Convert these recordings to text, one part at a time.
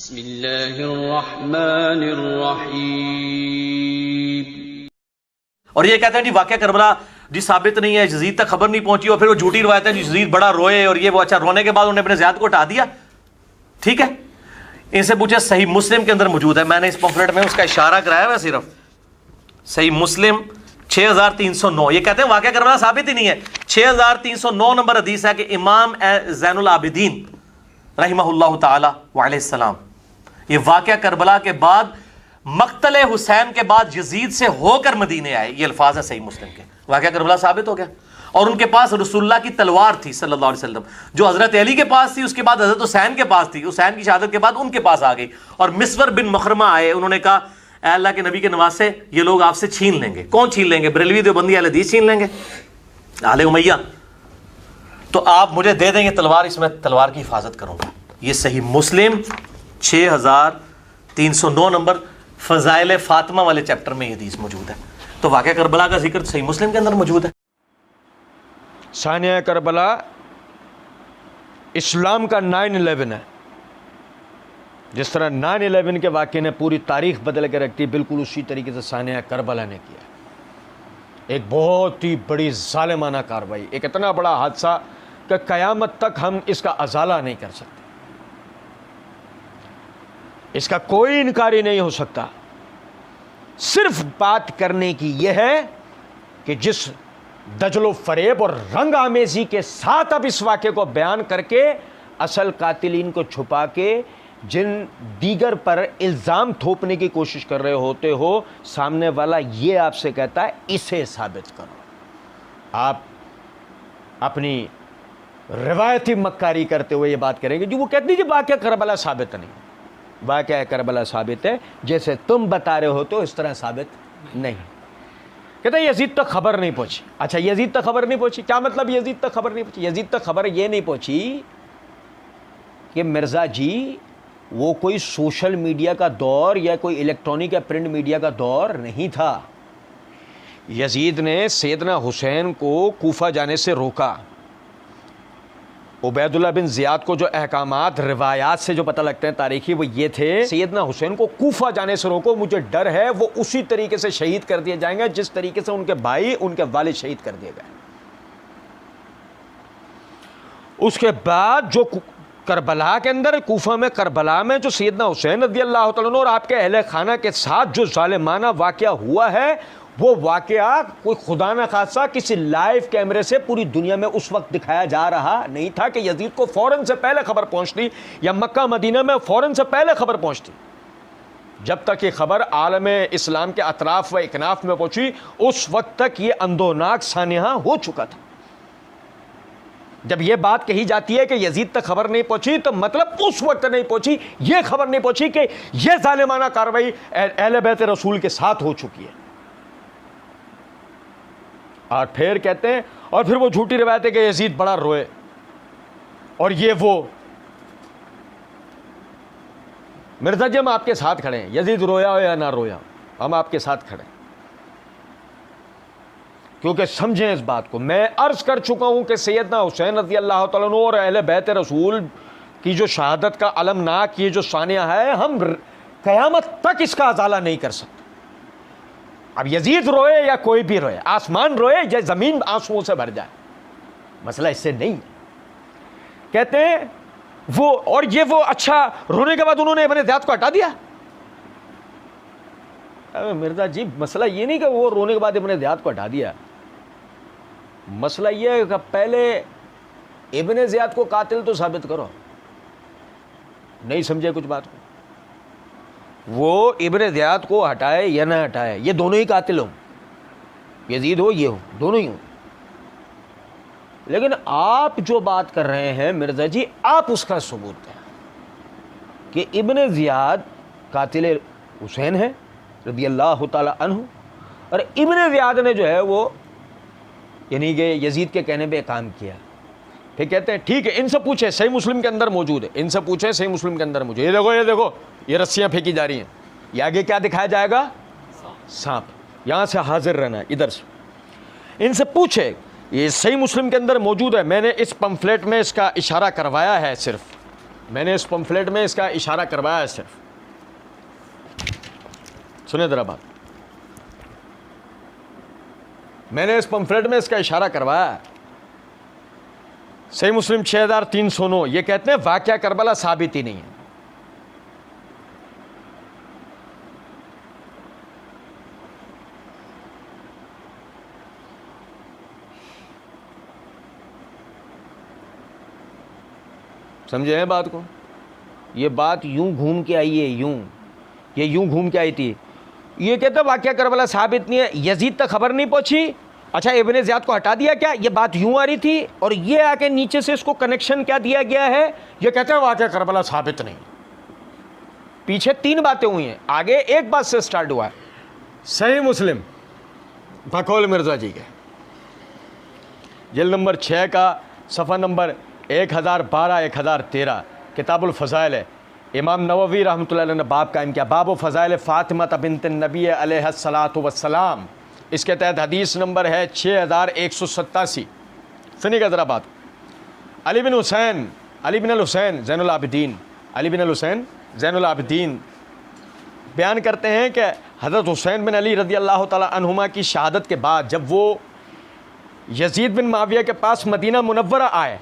और ये कहते हैं जी वाक़या करबला जी साबित नहीं है, यजीद तक खबर नहीं पहुंची, और फिर वो झूठी रवायत है जी यजीद बड़ा रोए और ये वो। अच्छा, रोने के बाद उन्होंने अपने ज़ियाद को हटा दिया, ठीक है। इनसे पूछे सही मुस्लिम के अंदर मौजूद है, मैंने इस पम्फलेट में उसका इशारा कराया हुआ सिर्फ। सही मुस्लिम 6309, ये कहते हैं वाक़या करबला साबित ही नहीं है। 6309 नंबर हदीस है कि इमाम ज़ैनुल आबिदीन रहमहुल्लाह ताला व अलैहिस्सलाम ये वाक़या करबला के बाद मक्तल हुसैन के बाद यजीद से होकर मदीने आए। ये अल्फाज है सही मुस्लिम के, वाक़या करबला साबित हो गया। और उनके पास रसूलुल्लाह की तलवार थी सल्लल्लाहु अलैहि वसल्लम, जो हज़रत अली के पास थी, उसके बाद हज़रत हुसैन के पास थी, हुसैन की शहादत के बाद उनके पास आ गई। और मिस्वर बिन मखरमा आए, उन्होंने कहा अल्लाह के नबी के नवासे ये लोग आपसे छीन लेंगे। कौन छीन लेंगे? बरेलवी देवबंदी अहले हदीस छीन लेंगे, आले उमैया। तो आप मुझे दे देंगे तलवार, इसमें तलवार की हिफाजत करूंगा। ये सही मुस्लिम 6309 नंबर फ़ज़ाइल फ़ातिमा वाले चैप्टर में ये हदीस मौजूद है। तो वाक़या करबला का जिक्र सही मुस्लिम के अंदर मौजूद है। सानिया करबला इस्लाम का 9/11 है। जिस तरह 9/11 के वाक़े ने पूरी तारीख बदल के रखती, बिल्कुल उसी तरीके से सानिया करबला ने किया। एक बहुत ही बड़ी ज़ालिमाना कार्रवाई, एक इतना बड़ा हादसा कि क़यामत तक हम इसका अज़ाला नहीं कर सकते, इसका कोई इनकार ही नहीं हो सकता। सिर्फ बात करने की यह है कि जिस दजलो फरेब और रंग आमेज़ी के साथ अब इस वाक़े को बयान करके असल कातिलीन को छुपा के जिन दीगर पर इल्ज़ाम थोपने की कोशिश कर रहे होते हो, सामने वाला ये आपसे कहता है इसे साबित करो। आप अपनी रिवायती मक्कारी करते हुए ये बात करेंगे जी वो कहती जी वाक़या करबला साबित नहीं, वाक़या करबला साबित है, जैसे तुम बता रहे हो तो इस तरह साबित नहीं। कहते हैं यजीद तक खबर नहीं पहुंची। अच्छा, यजीद तक खबर नहीं पहुंची, क्या मतलब यजीद तक खबर नहीं पहुंची? यजीद तक खबर ये नहीं पहुंची कि मिर्ज़ा जी वो कोई सोशल मीडिया का दौर या कोई इलेक्ट्रॉनिक या प्रिंट मीडिया का दौर नहीं था। यजीद ने सैयदना हुसैन को कूफा जाने से रोका। उबैदुल्लाह बिन ज़ियाद को जो अहकामात रिवायात से जो पता लगते हैं तारीखी, वो ये थे सैयदना हुसैन को कूफा जाने से रोको, मुझे डर है वो उसी तरीके से शहीद कर दिए जाएंगे जिस तरीके से उनके भाई उनके वालिद शहीद कर दिए गए। उसके बाद जो करबला के अंदर, कूफा में, करबला में जो सैयदना हुसैन रज़ी अल्लाह तआला अन्हु और आपके अहले खाना के साथ जो ज़ालिमाना वाक़या हुआ है, वो वाक़या कोई खुदा न खासा किसी लाइव कैमरे से पूरी दुनिया में उस वक्त दिखाया जा रहा नहीं था कि यजीद को फ़ौरन से पहले खबर पहुंचती या मक्का मदीना में फ़ौरन से पहले खबर पहुंचती। जब तक ये खबर आलम इस्लाम के अतराफ़ व इकनाफ़ में पहुंची, उस वक्त तक ये अंदोनाक सानिहा हो चुका था। जब ये बात कही जाती है कि यजीद तक खबर नहीं पहुंची, तो मतलब उस वक्त नहीं पहुंची, ये खबर नहीं पहुंची कि यह ज़ालिमाना कार्रवाई अहले बैत रसूल के साथ हो चुकी है। और फिर कहते हैं, और फिर वो झूठी रिवायत है कि यजीद बड़ा रोए और ये वो। मिर्ज़ा जी हम आपके साथ खड़े हैं, यजीद रोया हो या ना रोया, हम आपके साथ खड़े हैं, क्योंकि समझें इस बात को। मैं अर्ज कर चुका हूं कि सैयदना हुसैन रज़ी अल्लाह तआला अन्हु और अहले बैत रसूल की जो शहादत का अलमनाक ये जो सानिया है, हम क़यामत तक इसका अज़ाला नहीं कर सकते। अब यजीद रोए या कोई भी रोए, आसमान रोए या ज़मीन आंसुओं से भर जाए, मसला इससे नहीं। कहते हैं वो, और ये वो, अच्छा रोने के बाद उन्होंने अपने ज़ात को हटा दिया। अरे मिर्ज़ा जी मसला ये नहीं कि वो रोने के बाद अपने ज़ात को हटा दिया, मसला ये है कि पहले इब्ने ज़ियाद को कातिल तो साबित करो। नहीं समझे कुछ बात को? वो इब्ने ज़ियाद को हटाए या ना हटाए, ये दोनों ही कातिल हो, यजीद हो ये हो, दोनों ही हो। लेकिन आप जो बात कर रहे हैं मिर्ज़ा जी, आप उसका सबूत दें कि इब्ने ज़ियाद कातिल हुसैन है रज़ी अल्लाह तआला अन्हु, और इब्ने ज़ियाद ने जो है वो यानी कि यजीद के कहने पे काम किया। फिर कहते हैं ठीक है, इनसे पूछे, सही मुस्लिम के अंदर मौजूद है, इनसे पूछे सही मुस्लिम के अंदर मौजूद, ये देखो ये देखो, ये रस्सियाँ फेंकी जा रही हैं, ये आगे क्या दिखाया जाएगा? सांप। यहाँ से हाजिर रहना है, इधर से। इनसे पूछे, ये सही मुस्लिम के अंदर मौजूद है, मैंने इस पम्फलेट में इसका इशारा करवाया है सिर्फ, मैंने इस पंफलेट में इसका इशारा करवाया है सिर्फ, सुने जरा बात, मैंने इस पंफलेट में इसका इशारा करवाया है। सही मुस्लिम 6309, ये कहते हैं वाकया करबला साबित ही नहीं है। समझे हैं बात को? ये बात यूं घूम के आई है, ये यूं घूम के आई थी। ये कहते हैं वाकया करबला साबित नहीं है, यजीद तक खबर नहीं पहुंची। अच्छा, इब्ने ज़ियाद को हटा दिया क्या? ये बात यूं आ रही थी और ये आके नीचे से इसको कनेक्शन क्या दिया गया है? ये कहते हैं वाकया करबला साबित नहीं। पीछे 3 बातें हुई हैं, आगे एक बात से स्टार्ट हुआ है। सही मुस्लिम बकौल मिर्जा जी के जिल्द नंबर 6 का सफ़ा नंबर 1012-1013 किताबुल फ़ज़ाइल है। इमाम नववी रहमतुल्लाह अलैह ने बाब कायम किया, बाब फ़ज़ाइल फ़ातिमा बिन्त नबी अलैहिस्सलातु वस्सलाम। इसके तहत हदीस नंबर है 6187। सुनिएगा ज़रा बात। अली बिन हुसैन ज़ैनुल आबिदीन, अली बिन हुसैन ज़ैनुल आबिदीन बयान करते हैं कि हज़रत हुसैन बिन अली रज़ी अल्लाह तआला अन्हुमा की शहादत के बाद जब वो यजीद बिन माविया के पास मदीना मुनव्वरा आए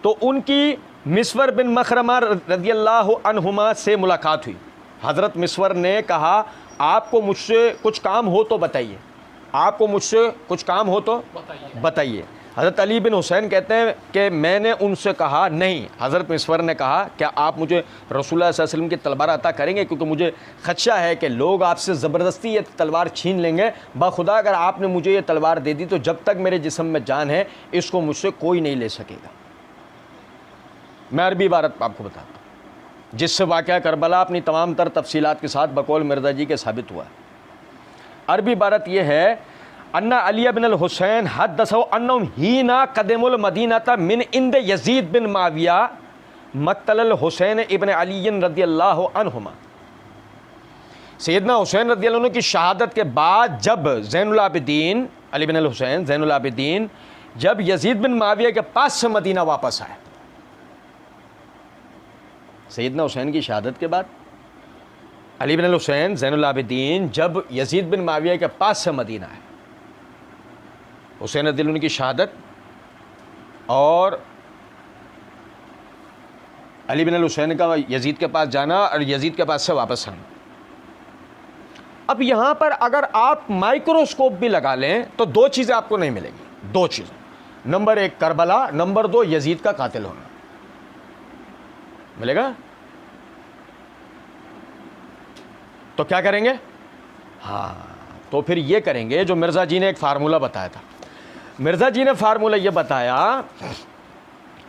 तो उनकी मिस्वर बिन मखरमा रज़ियल्लाहु अन्हुमा से मुलाकात हुई। हज़रत मिस्वर ने कहा, आपको मुझसे कुछ काम हो तो बताइए, आपको मुझसे कुछ काम हो तो बताइए। हज़रत अली बिन हुसैन कहते हैं कि मैंने उनसे कहा नहीं। हज़रत मिस्वर ने कहा, क्या आप मुझे रसूलुल्लाह सल्लल्लाहु अलैहि वसल्लम की तलवार अता करेंगे, क्योंकि मुझे खदशा है कि लोग आपसे ज़बरदस्ती ये तलवार छीन लेंगे। बाखुदा अगर आपने मुझे ये तलवार दे दी तो जब तक मेरे जिस्म में जान है इसको मुझसे कोई नहीं ले सकेगा। मैं अरबी इबारत आपको बताता हूँ जिससे वाक़या करबला अपनी तमाम तर तफसीलात के साथ बकौल मिर्ज़ा जी के साबित हुआ है। अरबी इबारत यह है, अन्ना अली बिन हुसैन हद्दसहु अन्नहुम हीना कदमुल मदीनता मिन इंद यजीद बिन माविया मक्तल हुसैन इब्न अली रज़ियल्लाहु अन्हुमा। सैयदना हुसैन रज़ियल्लाहु अन्हु की शहादत के बाद जब ज़ैनुल आबिदीन अली बिन हुसैन ज़ैनुल आबिदीन जब यजीद बिन माविया के पास से मदीना वापस आए, सैयदना हुसैन की शहादत के बाद अली बिन हुसैन ज़ैनुल आबिदीन जब यजीद बिन माविया के पास से मदीना आए, हुसैन रज़ियल्लाहु अन्हु की शहादत और अली बिन हुसैन का यजीद के पास जाना और यजीद के पास से वापस आना। अब यहाँ पर अगर आप माइक्रोस्कोप भी लगा लें तो 2 चीज़ें आपको नहीं मिलेंगी। 2 चीज़ें, नंबर 1 करबला, नंबर 2 यजीद का कातिल होना मिलेगा। तो क्या करेंगे? हाँ, तो फिर ये करेंगे जो मिर्ज़ा जी ने एक फार्मूला बताया था। मिर्ज़ा जी ने फार्मूला ये बताया,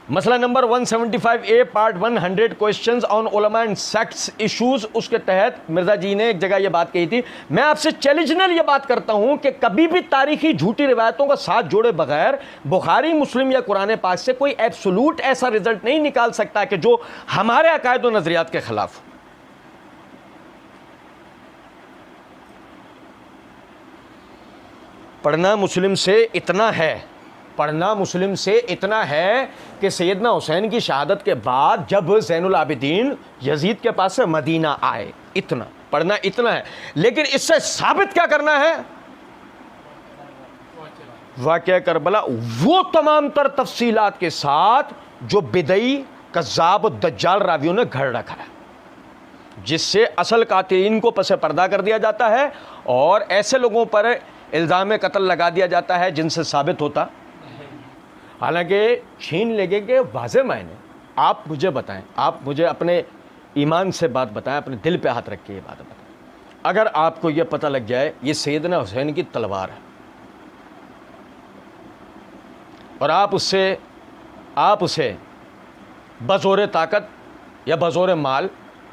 मसला number 175A part 100 questions on उलमा एंड सेक्ट्स इश्यूज, उसके तहत मिर्ज़ा जी ने एक जगह ये बात कही थी, मैं आपसे चैलेंजनल ये बात करता हूं कि कभी भी तारीखी झूठी रिवायतों का साथ जोड़े बगैर बुखारी, मुस्लिम या कुरान पाक से कोई एब्सोल्यूट ऐसा रिजल्ट नहीं निकाल सकता कि जो हमारे अकायद और नजरियात के खिलाफ हो। पढ़ना मुस्लिम से इतना है, पढ़ना मुस्लिम से इतना है कि सैयदना हुसैन की शहादत के बाद जब ज़ैनुल आबिदीन यजीद के पास से मदीना आए, इतना पढ़ना इतना है। लेकिन इससे साबित क्या करना है? वाक़या करबला वो तमाम तर तफसीलात के साथ जो बिदई कज़्ज़ाब दज्जाल रावियों ने घर रखा है, जिससे असल कातिलीन को पसे पर्दा कर दिया जाता है और ऐसे लोगों पर इल्ज़ाम कत्ल लगा दिया जाता है जिनसे साबित होता। हालांकि छीन लेंगे वाज़े मायने। आप मुझे बताएं, आप मुझे अपने ईमान से बात बताएं, अपने दिल पे हाथ रख के ये बात बताएं। अगर आपको ये पता लग जाए ये सैयदना हुसैन की तलवार है और आप उसे बज़ोर ताकत या बज़ोर माल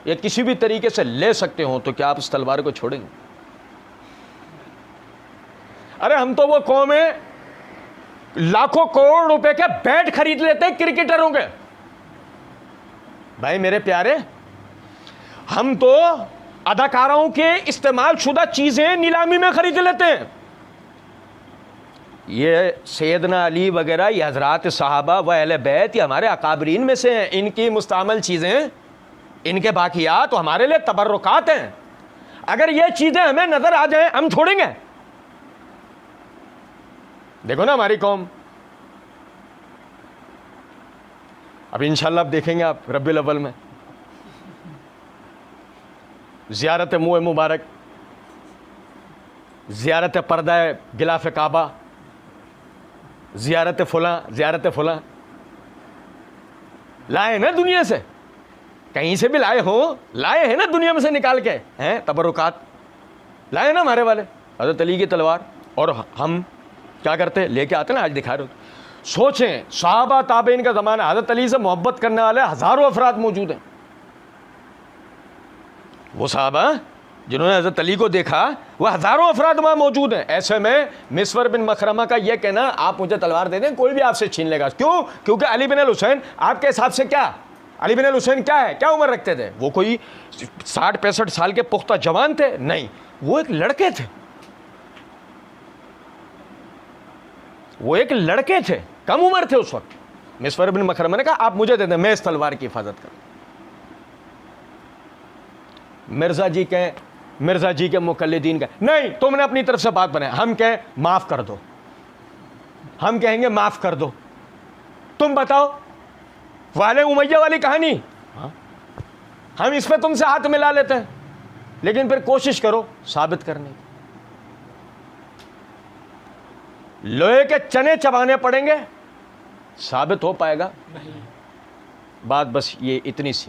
या किसी भी तरीके से ले सकते हो, तो क्या आप उस तलवार को छोड़ेंगे? अरे हम तो वो कौम है लाखों करोड़ रुपए के बैट खरीद लेते हैं क्रिकेटरों के। भाई मेरे प्यारे, हम तो अदाकारों के इस्तेमाल शुदा चीजें नीलामी में खरीद लेते हैं। ये सैयदना अली वगैरह, ये हजरात सहाबा व अहले बैत, ये हमारे अकाबरीन में से हैं। इनकी मुस्तअमल चीज़ें, इनके बाकियात तो हमारे लिए तबर्रुकात हैं। अगर ये चीज़ें हमें नज़र आ जाएं, हम छोड़ेंगे? देखो ना हमारी कौम, अब इंशाल्लाह आप देखेंगे आप रब्बिल अव्वल में ज़ियारत मुँह मुबारक, ज़ियारत पर्दा गिलाफ काबा, ज़ियारत फुला लाए ना दुनिया से, कहीं से भी लाए हो, लाए हैं ना दुनिया में से निकाल के, हैं तबरुकात लाए ना हमारे वाले, हज़रत अली की तलवार। और हम क्या करते, लेके आते ना, आज दिखा रहे हो। सोचें, सहाबा ताबईन का ज़माना, हज़रत अली से मोहब्बत करने वाले हज़ारों अफराद मौजूद हैं। वो सहाबा जिन्होंने हज़रत अली को देखा, वह हज़ारों अफराद वहाँ मौजूद हैं। ऐसे में मिस्वर बिन मखरमा का यह कहना, आप मुझे तलवार दे दें, कोई भी आपसे छीन लेगा। क्यों? क्योंकि अली बिन अल हुसैन आपके हिसाब से क्या, अली बिन अल हुसैन क्या है, क्या उम्र रखते थे? वो कोई 60-65 साल के पुख्ता जवान थे? नहीं, वो एक लड़के थे, वो एक लड़के थे, कम उम्र थे उस वक्त। मिस्वर बिन मखरमा ने कहा, आप मुझे दे दें, मैं इस तलवार की हिफाजत करूँ। मिर्जा जी के मुकल्लिदीन का नहीं, तुमने अपनी तरफ से बात बनाया, हम कहें माफ कर दो, हम कहेंगे माफ कर दो। तुम बताओ, वाले उमैया वाली कहानी, हम इस पे तुमसे हाथ मिला लेते हैं, लेकिन फिर कोशिश करो साबित करने की। लोहे के चने चबाने पड़ेंगे, साबित हो पाएगा? बात बस ये इतनी सी।